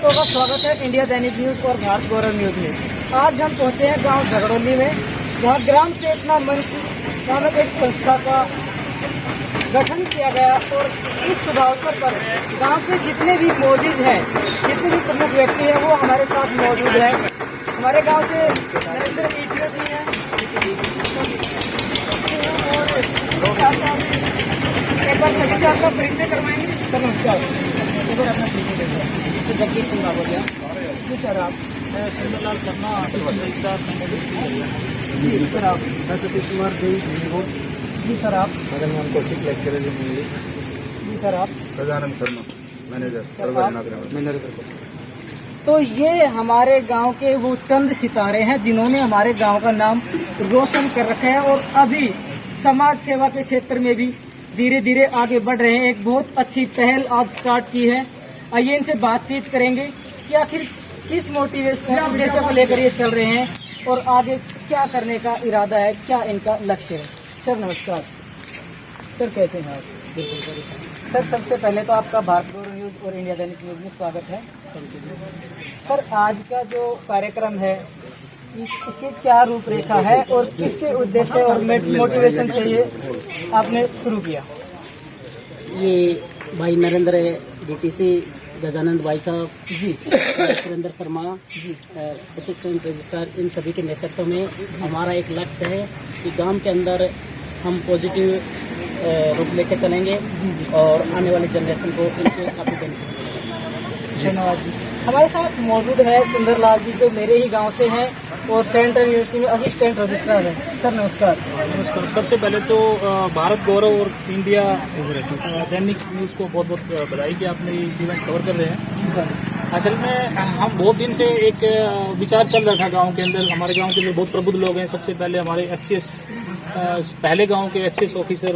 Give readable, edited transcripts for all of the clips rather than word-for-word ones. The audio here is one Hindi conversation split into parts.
दोस्तों का स्वागत है इंडिया दैनिक न्यूज और भारत गौरव न्यूज में। आज हम पहुंचे हैं गांव झगड़ोली में, जहां ग्राम चेतना मंच नामक एक संस्था का गठन किया गया और इस शुभ अवसर पर गांव के जितने भी मौजूद हैं, जितने भी प्रमुख व्यक्ति हैं, वो हमारे साथ मौजूद हैं। हमारे गांव से नरेंद्र ईटिया जी हैं और एक बार सभी से आपका परिचय करवाएंगे। नमस्कार जगदीश सिंह बाबोलिया। जी सर, आप? मैं सुंदरलाल शर्मा, रजिस्ट्रार जी सर, आप? मैं सतीश कुमार जी सर, आप? Madan Mohan Kaushik, lecturer in English. जी सर, आप? सदानंद शर्मा, मैनेजर। तो ये हमारे गांव के वो चंद सितारे हैं जिन्होंने हमारे गांव का नाम रोशन कर रखा है और अभी समाज सेवा के क्षेत्र में भी धीरे धीरे आगे बढ़ रहे हैं। एक बहुत अच्छी पहल आज स्टार्ट की है। आइए इनसे बातचीत करेंगे कि आखिर किस मोटिवेशन उद्देश्य को लेकर ये चल रहे हैं और आगे क्या करने का इरादा है, क्या इनका लक्ष्य है। सर नमस्कार। सर कैसे हैं आप? सर सबसे पहले तो आपका भारत गौरव न्यूज और इंडिया दैनिक न्यूज में स्वागत है। सर आज का जो कार्यक्रम है इसकी क्या रूपरेखा है और किसके उद्देश्य और मोटिवेशन से ये आपने शुरू किया? ये भाई नरेंद्र डीटीसी, गजानंद भाई साहब जी, सुरेंद्र शर्मा जी, असिस्टेंट रजिस्ट्रार, इन सभी के नेतृत्व में हमारा एक लक्ष्य है कि गांव के अंदर हम पॉजिटिव रूप लेकर चलेंगे और आने वाले जनरेशन को इनसे काफी बेनिफिट। धन्यवाद जी। हमारे साथ मौजूद है सुंदरलाल जी, जो मेरे ही गांव से हैं और सेंट्रल यूनिवर्सिटी में असिस्टेंट रजिस्ट्रार है। सर नमस्कार। नमस्कार। सबसे पहले तो भारत गौरव और इंडिया दैनिक न्यूज़ को बहुत बहुत बधाई कि आपने ये इवेंट कवर कर रहे हैं। असल में हम बहुत दिन से एक विचार चल रहा था गांव के अंदर। हमारे गांव के जो बहुत प्रबुद्ध लोग हैं, सबसे पहले हमारे पहले गांव के एचसीएस ऑफिसर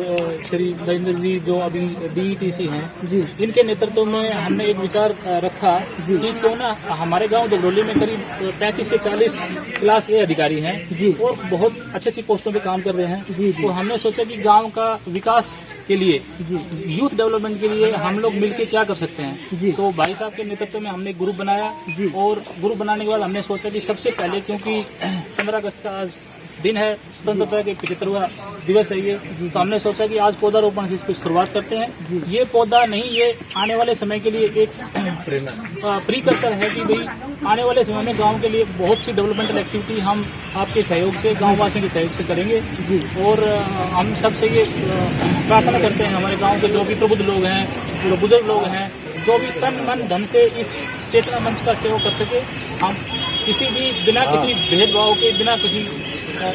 श्री नरेंद्र जी, जो अभी डीईटीसी हैं जी, इनके नेतृत्व में हमने एक विचार रखा कि क्यों ना हमारे गांव झगड़ोली में करीब 35 से 40 क्लास ए अधिकारी हैं जी और बहुत अच्छी अच्छी पोस्टों पे काम कर रहे हैं जी, जी। तो हमने सोचा कि गांव का विकास के लिए, जी, यूथ डेवलपमेंट के लिए हम लोग मिलकर क्या कर सकते हैं। जी। तो भाई साहब के नेतृत्व में हमने ग्रुप बनाया जी। और ग्रुप बनाने के बाद हमने सोचा कि सबसे पहले, क्योंकि 15 अगस्त का आज दिन है, स्वतंत्रता के 75वां दिवस है ये, तो हमने सोचा कि आज पौधारोपण से इसकी शुरुआत करते हैं। ये पौधा नहीं, ये आने वाले समय के लिए एक प्रीकर्सर है कि भाई आने वाले समय में गांव के लिए बहुत सी डेवलपमेंटल एक्टिविटी हम आपके सहयोग से, गांव वासियों के सहयोग से करेंगे। और हम सबसे ये प्रार्थना करते हैं, हमारे गांव के जो भी प्रबुद्ध लोग हैं, जो बुजुर्ग लोग हैं, जो भी तन मन धन से इस चेतना मंच का सेवा कर सके, हम किसी भी बिना किसी भेदभाव के, बिना किसी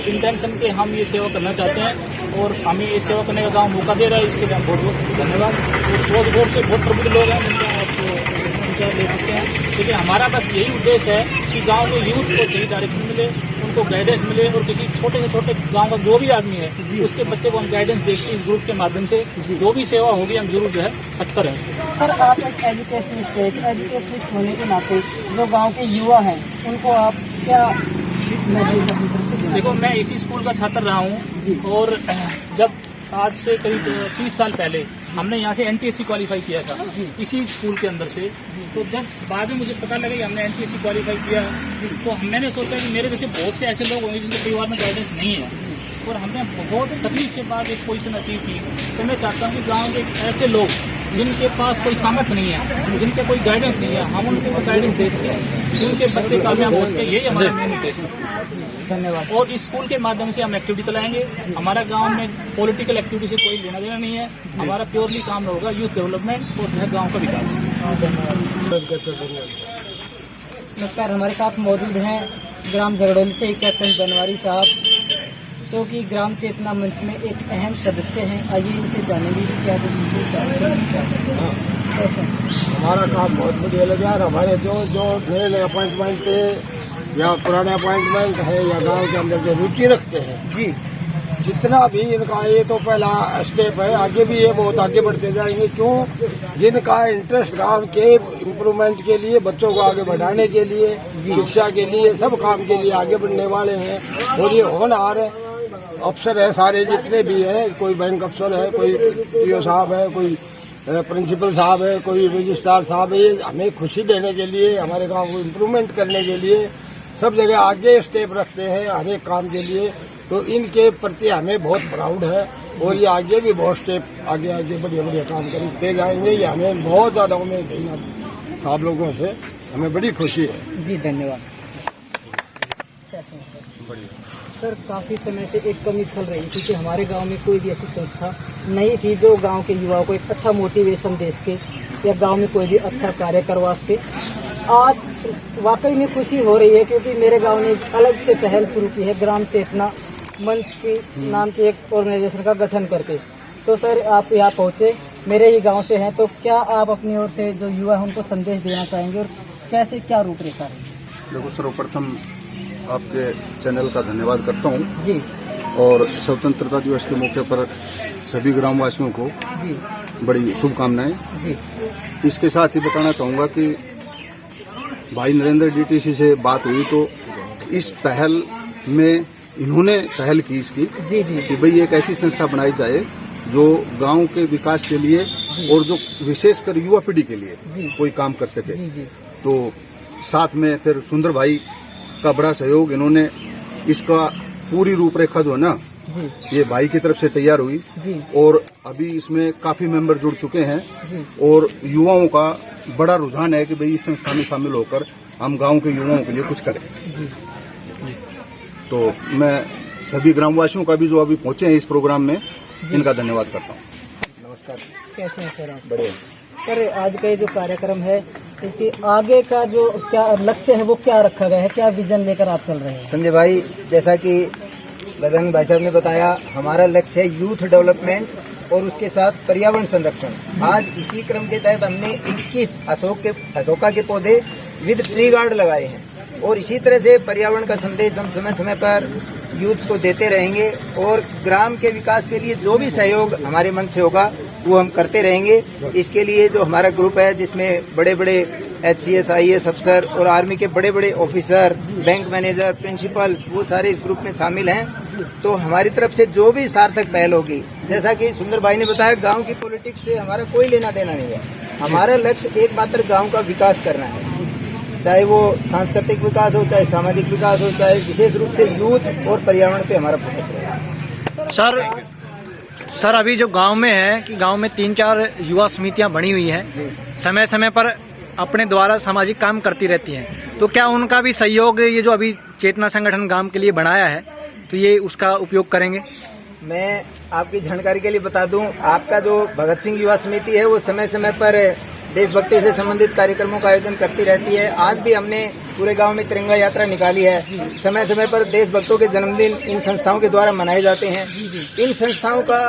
इंटेंशन के हम ये सेवा करना चाहते हैं और हमें ये सेवा करने का गांव मौका दे रहा है। इसके लिए बहुत बहुत धन्यवाद। बहुत बहुत से बहुत प्रबुद्ध लोग हैं जिनका आप विचार ले सकते हैं, लेकिन हमारा बस यही उद्देश्य है कि गांव में यूथ को सही डायरेक्शन मिले, उनको गाइडेंस मिले और किसी छोटे से छोटे गांव का जो भी आदमी है उसके बच्चे को हम गाइडेंस दे के इस ग्रुप के माध्यम से जो भी सेवा होगी हम जरूर जो है तत्पर हैं। सर आप एक एजुकेशनिस्ट होने के नाते जो गांव के युवा हैं उनको आप क्या देखो, मैं इसी स्कूल का छात्र रहा हूँ और जब आज से करीब 30 साल पहले हमने यहाँ से एनटीएससी क्वालिफाई किया था इसी स्कूल के अंदर से। तो जब बाद में मुझे पता लगा कि हमने एनटीएससी क्वालिफाई किया तो मैंने सोचा कि मेरे जैसे बहुत से ऐसे लोग होंगे जिनके परिवार में गाइडेंस नहीं है और हमने बहुत तकलीफ के बाद एक पोजीशन अचीव की। तो मैं चाहता हूँ कि गाँव के ऐसे लोग जिनके पास कोई सामर्थ्य नहीं है, जिनके कोई गाइडेंस नहीं है, हम उनको गाइडेंस दे सकें, उनके बच्चे कामयाब हो सके, यही हमारा मेन उद्देश्य है। धन्यवाद। और इस स्कूल के माध्यम से हम एक्टिविटी चलाएंगे। हमारा गांव में पॉलिटिकल एक्टिविटी से कोई लेना देना नहीं है, हमारा प्योरली काम होगा यूथ डेवलपमेंट और जो है गाँव का विकास। नमस्कार। हमारे साथ मौजूद हैं ग्राम झगड़ोली से कैप्टन बनवारी साहब, जो कि ग्राम चेतना मंच में एक अहम सदस्य हैं। आइए इनसे जानेंगे कि क्या हमारा काम बहुत बढ़िया लगा। हमारे जो नए नए अपॉइंटमेंट या पुराने अपॉइंटमेंट है या गांव के अंदर जो रुचि रखते हैं जी, जितना भी इनका, ये तो पहला स्टेप है, आगे भी ये बहुत आगे बढ़ते जाएंगे। क्यों? जिनका इंटरेस्ट गांव के इम्प्रूवमेंट के लिए, बच्चों को आगे बढ़ाने के लिए, शिक्षा के लिए, सब काम के लिए आगे बढ़ने वाले हैं। और ये होनहार अफसर है सारे जितने भी हैं, कोई बैंक अफसर है, कोई पीओ साहब है, कोई प्रिंसिपल साहब है, कोई रजिस्ट्रार साहब है, हमें खुशी देने के लिए, हमारे गांव को इम्प्रूवमेंट करने के लिए सब जगह आगे स्टेप रखते हैं हर एक काम के लिए। तो इनके प्रति हमें बहुत प्राउड है और ये आगे भी बहुत स्टेप आगे आगे बढ़िया बढ़िया काम करते जाएंगे। ये हमें बहुत ज्यादा उम्मीद है साहब लोगों से, हमें बड़ी खुशी है। जी धन्यवाद। सर काफी समय से एक कमी खल रही थी कि हमारे गांव में कोई भी ऐसी संस्था नहीं थी जो गांव के युवाओं को एक अच्छा मोटिवेशन दे सके या गांव में कोई भी अच्छा कार्य करवा सके। आज वाकई में खुशी हो रही है क्योंकि मेरे गांव ने एक अलग से पहल शुरू की है, ग्राम चेतना मंच के नाम की एक ऑर्गेनाइजेशन का गठन करके। तो सर आप यहाँ पहुँचे, मेरे ही गांव से हैं, तो क्या आप अपनी ओर से जो युवा है उनको संदेश देना चाहेंगे और कैसे क्या रूपरेखा है? देखो, सर्वप्रथम आपके चैनल का धन्यवाद करता हूँ जी, और स्वतंत्रता दिवस के मौके पर सभी ग्रामवासियों को जी, बड़ी शुभकामनाएं। जी, इसके साथ ही बताना चाहूँगा कि भाई नरेंद्र डीटीसी से बात हुई तो इस पहल में इन्होंने पहल की इसकी जी, जी, कि भाई एक ऐसी संस्था बनाई जाए जो गांव के विकास के लिए और जो विशेषकर युवा पीढ़ी के लिए कोई काम कर सके। जी, जी, तो साथ में फिर सुंदर भाई का बड़ा सहयोग, इन्होंने इसका पूरी रूपरेखा जो है ना जी, ये भाई की तरफ से तैयार हुई जी, और अभी इसमें काफी मेंबर जुड़ चुके हैं जी, और युवाओं का बड़ा रुझान है कि भाई इस संस्था में शामिल होकर हम गांव के युवाओं के लिए कुछ करें। जी। तो मैं सभी ग्रामवासियों का भी जो अभी पहुंचे हैं इस प्रोग्राम में, इनका धन्यवाद करता हूँ। नमस्कार, कैसे हैं सर आप? बढ़िया सर आज का ये जो कार्यक्रम है इसके आगे का जो क्या लक्ष्य है वो क्या रखा गया है, क्या विजन लेकर आप चल रहे हैं? संजय भाई, जैसा कि बजरंग भाई साहब ने बताया, हमारा लक्ष्य है यूथ डेवलपमेंट और उसके साथ पर्यावरण संरक्षण। आज इसी क्रम के तहत हमने 21 अशोका के पौधे विद ट्री गार्ड लगाए हैं और इसी तरह से पर्यावरण का संदेश हम समय समय पर यूथ को देते रहेंगे और ग्राम के विकास के लिए जो भी सहयोग हमारे मन से होगा वो हम करते रहेंगे। इसके लिए जो हमारा ग्रुप है जिसमें बड़े बड़े HCS IAS अफसर और आर्मी के बड़े बड़े ऑफिसर, बैंक मैनेजर, प्रिंसिपल्स, वो सारे इस ग्रुप में शामिल हैं। तो हमारी तरफ से जो भी सार्थक पहल होगी, जैसा कि सुंदर भाई ने बताया, गांव की पॉलिटिक्स से हमारा कोई लेना देना नहीं है। हमारा लक्ष्य एकमात्र गांव का विकास करना है, चाहे वो सांस्कृतिक विकास हो, चाहे सामाजिक विकास हो, चाहे विशेष रूप से यूथ और पर्यावरण पे हमारा फोकस रहेगा। सर अभी जो गांव में है कि गांव में 3-4 युवा समितियां बनी हुई हैं, समय समय पर अपने द्वारा सामाजिक काम करती रहती हैं, तो क्या उनका भी सहयोग ये जो अभी चेतना संगठन गांव के लिए बनाया है तो ये उसका उपयोग करेंगे? मैं आपकी जानकारी के लिए बता दूं, आपका जो भगत सिंह युवा समिति है वो समय समय पर देशभक्ति से संबंधित कार्यक्रमों का आयोजन करती रहती है। आज भी हमने पूरे गांव में तिरंगा यात्रा निकाली है। समय समय पर देशभक्तों के जन्मदिन इन संस्थाओं के द्वारा मनाए जाते हैं। इन संस्थाओं का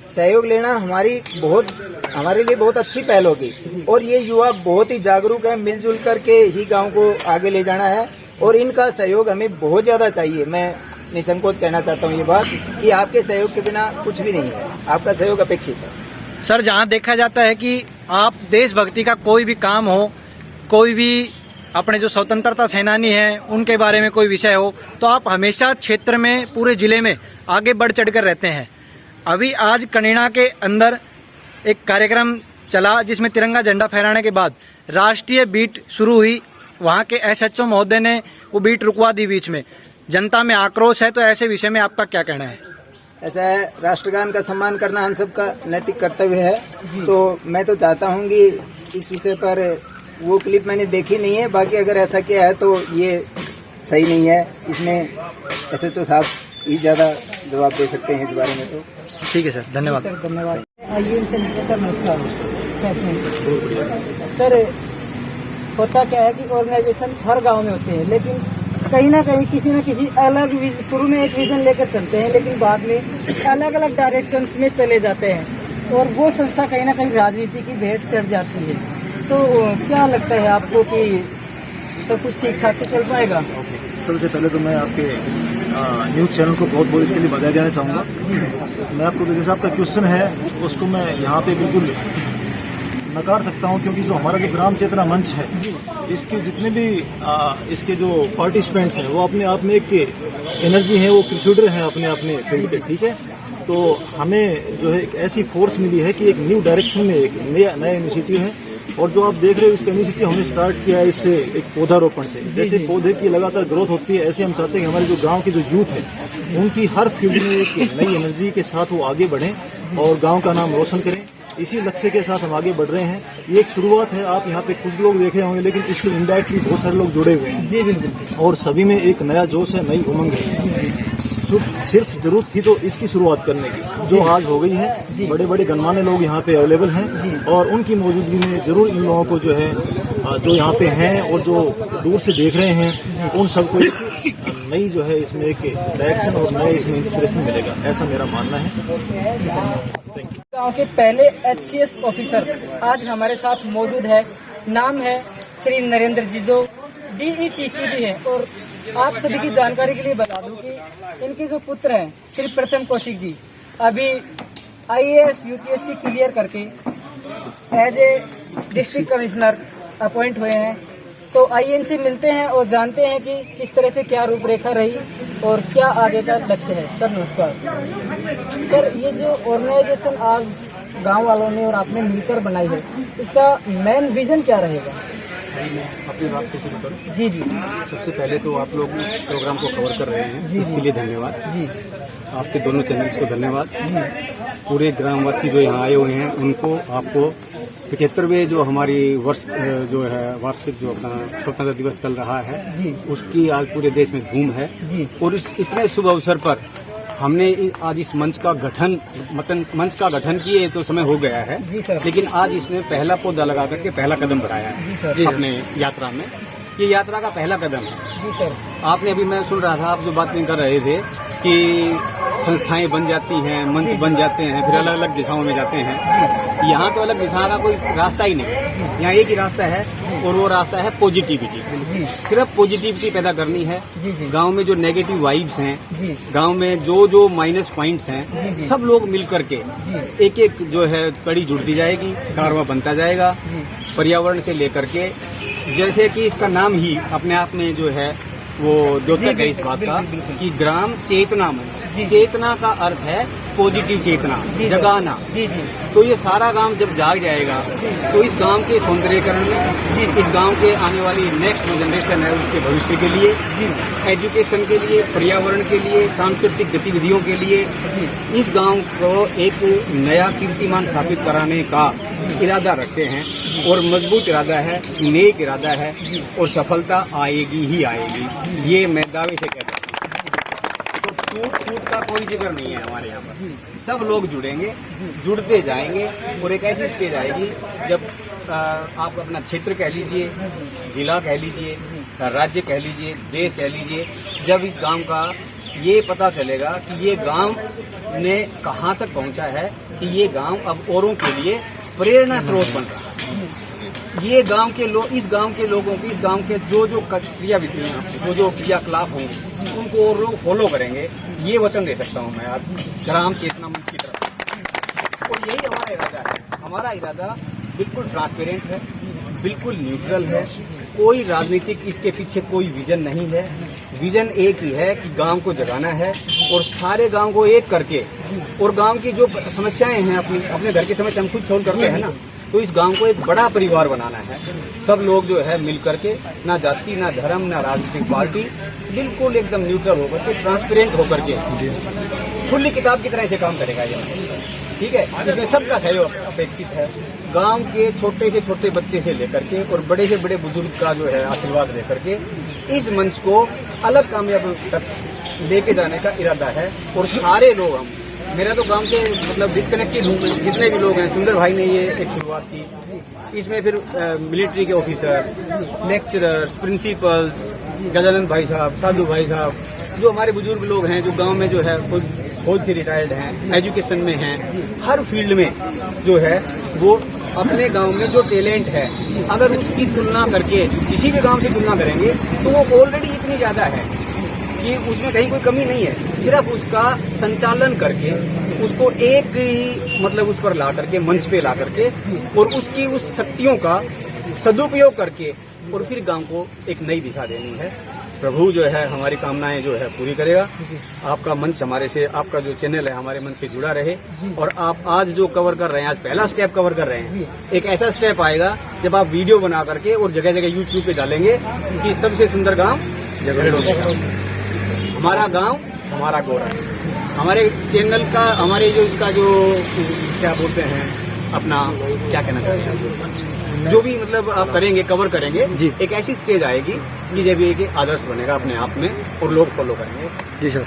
सहयोग लेना हमारे लिए बहुत अच्छी पहल होगी और ये युवा बहुत ही जागरूक है। मिलजुल करके ही गांव को आगे ले जाना है और इनका सहयोग हमें बहुत ज्यादा चाहिए। मैं निसंकोच कहना चाहता हूँ ये बात कि आपके सहयोग के बिना कुछ भी नहीं है, आपका सहयोग अपेक्षित है। सर जहां देखा जाता है कि आप देशभक्ति का कोई भी काम हो, कोई भी अपने जो स्वतंत्रता सेनानी हैं उनके बारे में कोई विषय हो, तो आप हमेशा क्षेत्र में, पूरे जिले में आगे बढ़ चढ़कर रहते हैं। अभी आज कनेड़ा के अंदर एक कार्यक्रम चला जिसमें तिरंगा झंडा फहराने के बाद राष्ट्रीय बीट शुरू हुई। वहां के SHO महोदय ने वो बीट रुकवा दी बीच में। जनता में आक्रोश है, तो ऐसे विषय में आपका क्या कहना है? ऐसा है, राष्ट्रगान का सम्मान करना हम सबका नैतिक कर्तव्य है। तो मैं तो चाहता हूँ कि इस विषय पर वो क्लिप मैंने देखी नहीं है, बाकी अगर ऐसा किया है तो ये सही नहीं है। इसमें SHO साहब ही ज्यादा जवाब दे सकते हैं इस बारे में। तो ठीक है सर, धन्यवाद। सर धन्यवाद। आइए इनसे मिलते सर, नमस्कार। कैसे हैं सर? होता क्या है कि ऑर्गेनाइजेशन हर गांव में होते हैं, लेकिन कहीं ना कहीं किसी न किसी अलग शुरू में एक विजन लेकर चलते हैं, लेकिन बाद में अलग अलग डायरेक्शंस में चले जाते हैं और वो संस्था कहीं ना कहीं राजनीति की भेंट चढ़ जाती है। तो क्या लगता है आपको कि सब कुछ ठीक ठाक से चल पाएगा? सबसे पहले तो मैं आपके न्यूज़ चैनल को बहुत बहुत इसके लिए बधाई देना चाहूँगा। मैं आपको जैसे आपका क्वेश्चन है उसको मैं यहाँ पे बिल्कुल नकार सकता हूँ, क्योंकि जो हमारा जो ग्राम चेतना मंच है, इसके जितने भी इसके जो पार्टिसिपेंट्स हैं वो अपने आप में एक एनर्जी है, वो क्रूसेडर हैं अपने अपने फील्ड पे, ठीक है। तो हमें जो है एक ऐसी फोर्स मिली है कि एक न्यू डायरेक्शन में एक नया इनिशिएटिव है। और जो आप देख रहे हो इसका इनिशिएटिव हमने स्टार्ट किया है इससे एक पौधारोपण से। जैसे पौधे की लगातार ग्रोथ होती है, ऐसे हम चाहते हैं कि हमारे जो गांव के जो यूथ है उनकी हर फील्ड में एक नई एनर्जी के साथ वो आगे बढ़ें और गांव का नाम रोशन करें। इसी लक्ष्य के साथ हम आगे बढ़ रहे हैं। ये एक शुरुआत है, आप यहाँ पे कुछ लोग देखे होंगे, लेकिन इससे इनडायरेक्टली बहुत सारे लोग जुड़े हुए हैं। जी बिल्कुल। और सभी में एक नया जोश है, नई उमंग है। सिर्फ जरूरत थी तो इसकी शुरुआत करने की, जो आज हो गई है। बड़े बड़े गणमान्य लोग यहाँ पे अवेलेबल हैं और उनकी मौजूदगी में जरूर इन लोगों को जो है, जो यहाँ पे हैं और जो दूर से देख रहे हैं, उन सबको एक नई जो है इसमें एक डायरेक्शन और नए इसमें इंस्पिरेशन मिलेगा, ऐसा मेरा मानना है। गांव के पहले HCS ऑफिसर आज हमारे साथ मौजूद है। नाम है श्री नरेंद्र जी, जो DETC भी है। और आप सभी की जानकारी के लिए बता दूं कि इनके जो पुत्र हैं श्री प्रथम कौशिक जी, अभी IAS UPSC क्लियर करके as a district commissioner appoint हुए हैं। तो आइए इनसे मिलते हैं और जानते हैं कि किस तरह से क्या रूपरेखा रही और क्या आगे का लक्ष्य है। सर नमस्कार। सर, ये जो ऑर्गेनाइजेशन आज गांव वालों ने और आपने मिलकर बनाई है, इसका मेन विजन क्या रहेगा? अपनी बात से शुरू करूं। जी जी। सबसे पहले तो आप लोग इस प्रोग्राम को कवर कर रहे हैं, इसके लिए धन्यवाद जी। आपके दोनों चैनल्स को धन्यवाद। पूरे ग्रामवासी जो यहाँ आए हुए हैं उनको, आपको 75वें जो हमारी वर्ष जो है वार्षिक जो अपना स्वतंत्रता दिवस चल रहा है जी, उसकी आज पूरे देश में धूम है जी। और इस इतने शुभ अवसर पर हमने आज इस मंच का गठन किए तो समय हो गया है जी सर। लेकिन आज इसने पहला पौधा लगा करके पहला कदम बढ़ाया है जी सर। अपने यात्रा में। ये यात्रा का पहला कदम है। जी सर। आपने अभी, मैं सुन रहा था आप जो बातें कर रहे थे कि संस्थाएं बन जाती हैं, मंच बन जाते हैं, फिर अलग अलग दिशाओं में जाते हैं। यहाँ तो अलग दिशा का कोई रास्ता ही नहीं है, यहाँ एक ही रास्ता है और वो रास्ता है पॉजिटिविटी। सिर्फ पॉजिटिविटी पैदा करनी है। गांव में जो नेगेटिव वाइब्स हैं, गांव में जो माइनस पॉइंट्स हैं, सब लोग मिल करके एक एक जो है कड़ी जुड़ती जाएगी, कारवा बनता जाएगा। पर्यावरण से लेकर के, जैसे कि इसका नाम ही अपने आप में जो है वो द्योतक है इस बात का कि ग्राम चेतना मंच। चेतना का अर्थ है पॉजिटिव चेतना, जगाना। तो ये सारा गांव जब जाग जाएगा तो इस गांव के सौंदर्यीकरण में, इस गांव के आने वाली नेक्स्ट जो जनरेशन है उसके भविष्य के लिए, एजुकेशन के लिए, पर्यावरण के लिए, सांस्कृतिक गतिविधियों के लिए इस गांव को एक नया कीर्तिमान स्थापित कराने का इरादा रखते हैं। और मजबूत इरादा है, नेक इरादा है और सफलता आएगी ही आएगी, ये मैं दावे से कहता हूँ। तो टूट का कोई जिक्र नहीं है हमारे यहाँ पर। सब लोग जुड़ेंगे, जुड़ते जाएंगे और एक ऐसी स्टेज आएगी जब आप अपना क्षेत्र कह लीजिए, जिला कह लीजिए, राज्य कह लीजिए, देश कह लीजिए, जब इस गांव का ये पता चलेगा कि ये गांव ने कहाँ तक पहुँचा है कि ये गांव अब औरों के लिए प्रेरणा स्रोत बन रहा है। ये गांव के लोग, इस गांव के लोगों की, इस गांव के जो क्रियाविधियां, जो क्रियाकलाप होंगे उनको और लोग फॉलो करेंगे, ये वचन दे सकता हूं मैं आज ग्राम चेतना मंच की तरफ। और यही हमारा इरादा है। हमारा इरादा बिल्कुल ट्रांसपेरेंट है, बिल्कुल न्यूट्रल है। कोई राजनीतिक इसके पीछे कोई विजन नहीं है। विजन एक ही है कि गांव को जगाना है और सारे गांव को एक करके, और गांव की जो समस्याएं हैं, अपने घर की समस्या हम खुद सोल्व करते हैं ना, तो इस गांव को एक बड़ा परिवार बनाना है। सब लोग जो है मिल करके, ना जाति, ना धर्म, ना राजनीतिक पार्टी, बिल्कुल एकदम न्यूट्रल होकर के, ट्रांसपेरेंट होकर के खुली किताब की तरह से काम करेगा ये। ठीक है, इसमें सबका सहयोग अपेक्षित है। गांव के छोटे से छोटे बच्चे से लेकर के और बड़े से बड़े बुजुर्ग का जो है आशीर्वाद लेकर के इस मंच को अलग कामयाब तक लेके जाने का इरादा है। और सारे लोग, हम, मेरा तो गांव से मतलब डिस्कनेक्टेड हूँ, जितने भी लोग हैं, सुंदर भाई ने ये एक शुरुआत की, इसमें फिर मिलिट्री के ऑफिसर्स, लेक्चरर्स, प्रिंसिपल्स, गजानंद भाई साहब, साधु भाई साहब, जो हमारे बुजुर्ग लोग हैं, जो गांव में जो है फौज से रिटायर्ड हैं, एजुकेशन में हैं, हर फील्ड में जो है वो अपने गांव में जो टैलेंट है, अगर उसकी तुलना करके किसी भी गांव से तुलना करेंगे तो वो ऑलरेडी इतनी ज्यादा है कि उसमें कहीं कोई कमी नहीं है। सिर्फ उसका संचालन करके, उसको एक ही मतलब उस पर ला करके, मंच पे ला करके और उसकी उस शक्तियों का सदुपयोग करके और फिर गांव को एक नई दिशा देनी है। प्रभु जो है हमारी कामनाएं जो है पूरी करेगा। आपका मंच हमारे से, आपका जो चैनल है हमारे मंच से जुड़ा रहे। और आप आज जो कवर कर रहे हैं, आज पहला स्टेप कवर कर रहे हैं, एक ऐसा स्टेप आएगा जब आप वीडियो बना करके और जगह जगह यूट्यूब पे डालेंगे कि सबसे सुंदर गांव जगड़ों का, हमारा गांव हमारा गौरव। हमारे चैनल का, हमारे जो इसका जो क्या बोलते हैं, अपना क्या कहना चाहते हैं, जो भी मतलब आप करेंगे, कवर करेंगे, एक ऐसी स्टेज आएगी कि जब ये आदर्श बनेगा अपने आप में और लोग फॉलो करेंगे। जी सर।